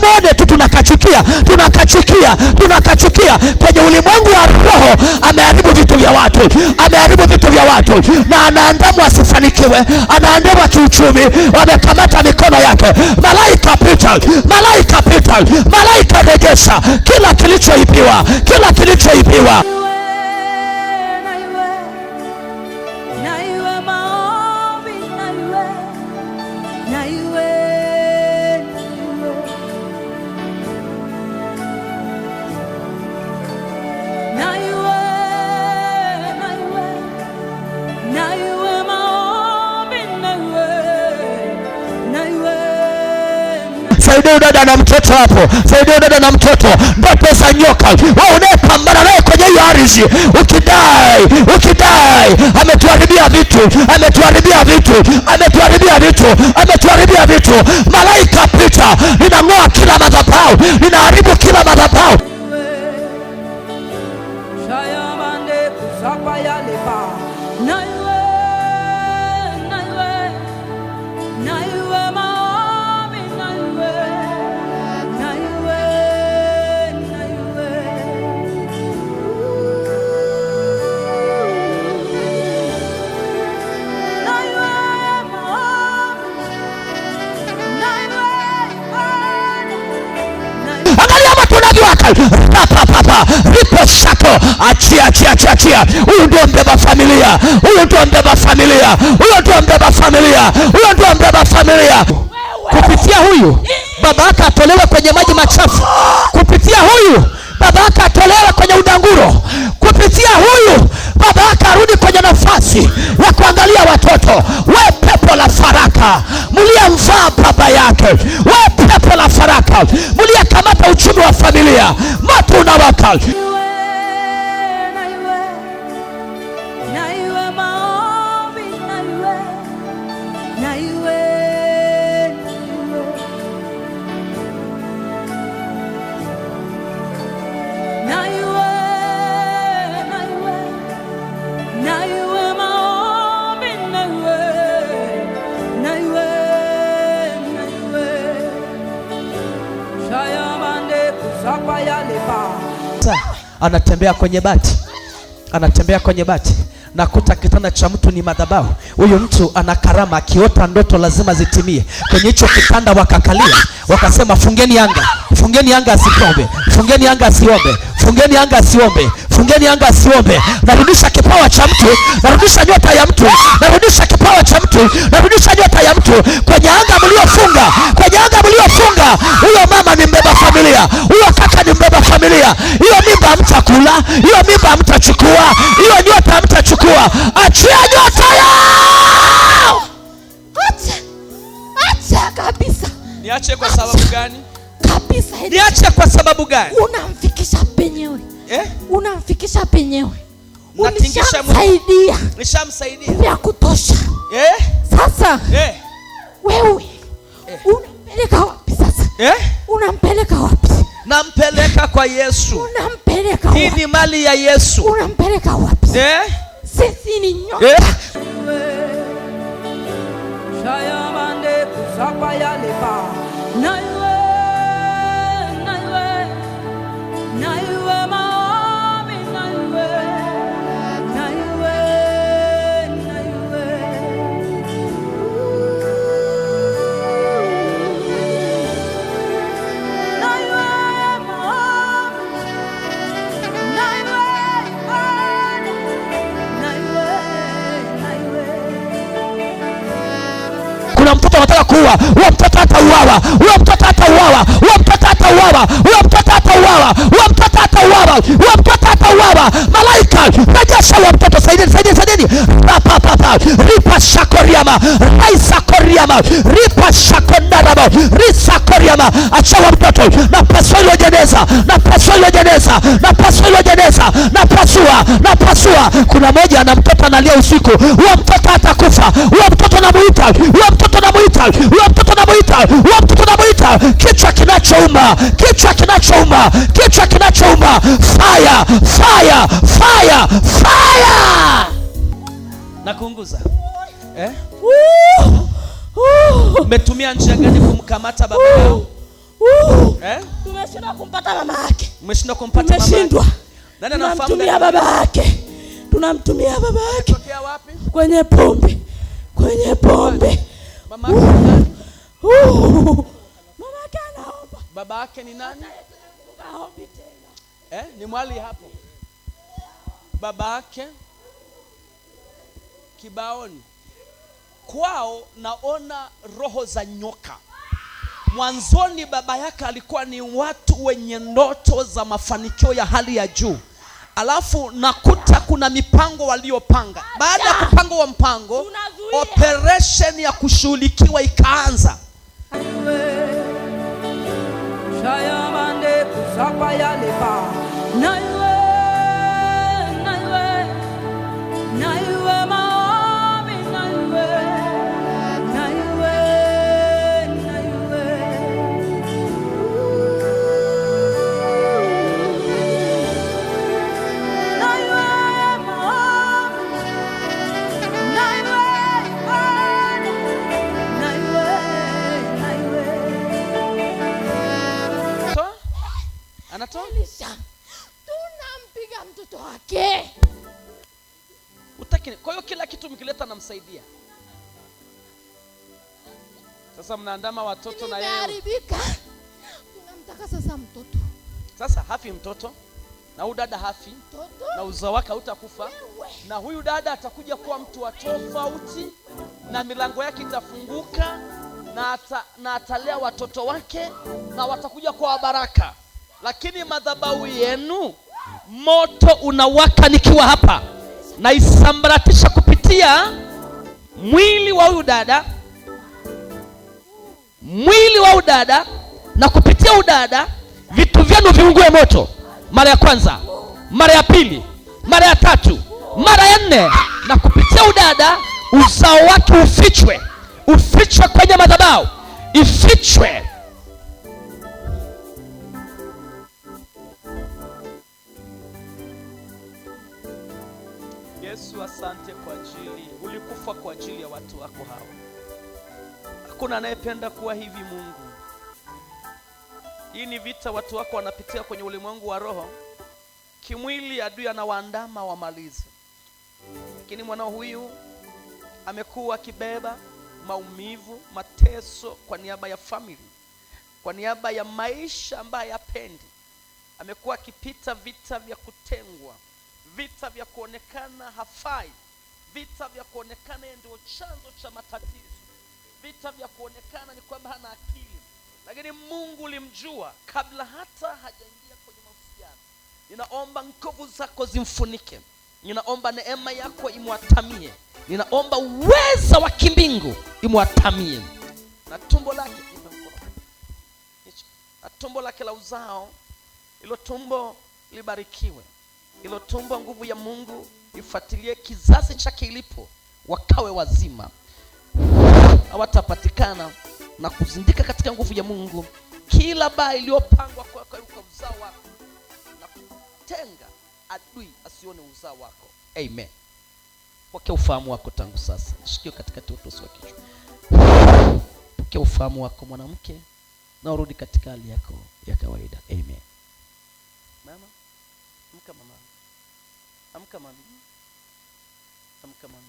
tukimwone tu tunakachukia. Kwenye ulimwengu wa roho ameharibu vitu vya watu, na anaandamwa asifanikiwe, anaandamwa kiuchumi. Wamekamata mikono yake. Malaika pita, malaika rejesha kila kilichoibiwa. Saidia dada na mtoto hapo. Ndoto za nyoka wewe unayepambana naye kwenye hiyo ardhi, ukidai ametuharibia vitu. Malaika pita, ninang'oa kila madhabahu, ninaharibu kila madhabahu. Ripo shako, achia. Huyu ndio mbeba familia. Kupitia huyu baba yake atolewe kwenye maji machafu. Kupitia huyu baba yake atolewe kwenye udanguro. Kupitia huyu baba yake arudi kwenye nafasi ya kuangalia watoto. We pepo la faraka, mliamvaa baba yake. We pepo la faraka, mliakamata uchumi wa familia. Moto unawaka. Anatembea kwenye bati, nakuta kitanda cha mtu ni madhabahu. Huyu mtu ana karama, akiota ndoto lazima zitimie. Kwenye hicho kitanda wakakalia, wakasema fungeni anga asiombe, fungeni anga asiombe. Narudisha kipawa cha mtu, narudisha nyota ya mtu, narudisha kipawa cha mtu, narudisha nyota ya mtu kwenye anga mliofunga. Huyo mama ni mbeba familia, huyo kaka ni mbeba familia. Hiyo mimba hamtakula, hiyo mimba hamtachukua, hiyo nyota hamtachukua. Achia nyota yao. Acha kabisa. Niache kwa sababu gani? Kabisa. Niache kwa sababu gani? Unamfikisha penyewe. Unamfikisha penyewe. Nishamsaidia vya kutosha. Sasa wewe unampeleka wapi sasa? Unampeleka wapi? Nampeleka kwa Yesu. Unampeleka wapi? Hii ni mali ya Yesu. Unampeleka wapi? Sisi ni nyoka. Kuna mtoto anataka kuua, huyo mtoto hatauawa. Malaika rejesha huyo mtoto. Saidieni. Ripa shakoriama, raisa koriama, ripa shakondarama, risa koriama. Acha huyo mtoto. Napasua hilo jeneza. Napasua. Kuna moja na mtoto analia usiku. Huyo mtoto atakufa. Huyo mtoto namuita. Kichwa kinachouma. Fire. Nakuunguza. Umetumia njia gani kumkamata baba yao? Tumeshindwa kumpata mama yake. Umeshindwa kumpata mama yake. Tumeshindwa. Nani anafahamu? Tunamtumia baba yake. Tunamtumia baba yake. Tokea wapi? Kwenye pombe. Kwenye pombe. Mama yake ni nani? Mama yake anaomba. Baba yake ni nani? Kaombi tena. Ni mwali hapo. Baba yake Kibaoni. Kwao naona roho za nyoka. Mwanzoni baba yake alikuwa ni watu wenye ndoto za mafanikio ya hali ya juu. Alafu nakuta kuna mipango waliopanga. Baada ya kupanga wa mpango, operation ya kushughulikiwa ikaanza. Tunampiga mtoto wake. Utaki. Kwa hiyo kila kitu mkileta namsaidia. Sasa mnaandama watoto na yeye. Haribika. Tunamtaka sasa mtoto. Sasa hafi mtoto. Na huyu dada hafi. Mtoto. Na uzao wake hautakufa. Na huyu dada atakuja kuwa mtu wa tofauti. Na milango yake itafunguka. Na atalea watoto wake. Na watakuja kwa baraka. Lakini madhabahu yenu moto unawaka nikiwa hapa. Na isambaratisha kupitia mwili wa huyu dada. Mwili wa huyu dada. Na kupitia udada vitu vyenu viungue moto. Mara ya kwanza, mara ya pili, mara ya tatu, mara ya nne. Na kupitia udada uzao wake ufichwe. Ufichwe kwenye madhabahu. Ifichwe. Yesu, asante kwa ajili, ulikufa kwa ajili ya watu wako hawa. Hakuna anayependa kuwa hivi Mungu. Hii ni vita watu wako wanapitia kwenye ulimwengu wa roho. Kimwili adui anawaandama wamalize. Lakini mwanao huyu amekuwa akibeba maumivu, mateso kwa niaba ya family, kwa niaba ya maisha ambayo hapendi. Amekuwa akipita vita vya kutengwa, vita vya kuonekana hafai, vita vya kuonekana ndio chanzo cha matatizo, vita vya kuonekana ni kwamba hana akili. Lakini Mungu ulimjua kabla hata hajaingia kwenye mahusiano. Ninaomba nguvu zako zimfunike. Ninaomba neema yako imwatamie. Ninaomba uweza wa kimbingu imwatamie. Na tumbo lake na tumbo lake la uzao, ilo tumbo libarikiwe. Ilo tumbo nguvu ya Mungu ifuatilie kizazi chake ilipo, wakawe wazima. Hawatapatikana na kuzindika katika nguvu ya Mungu. Kila baya iliyopangwa kwa uzao wako na kutenga adui asione uzao wako. Amen. Pokea ufahamu wako tangu sasa. Shikio katika utosi wa kichwa. Pokea ufahamu wako mwanamke na urudi katika hali yako ya kawaida. Amen. Mama, amka mama. Amka mama. Amka mama.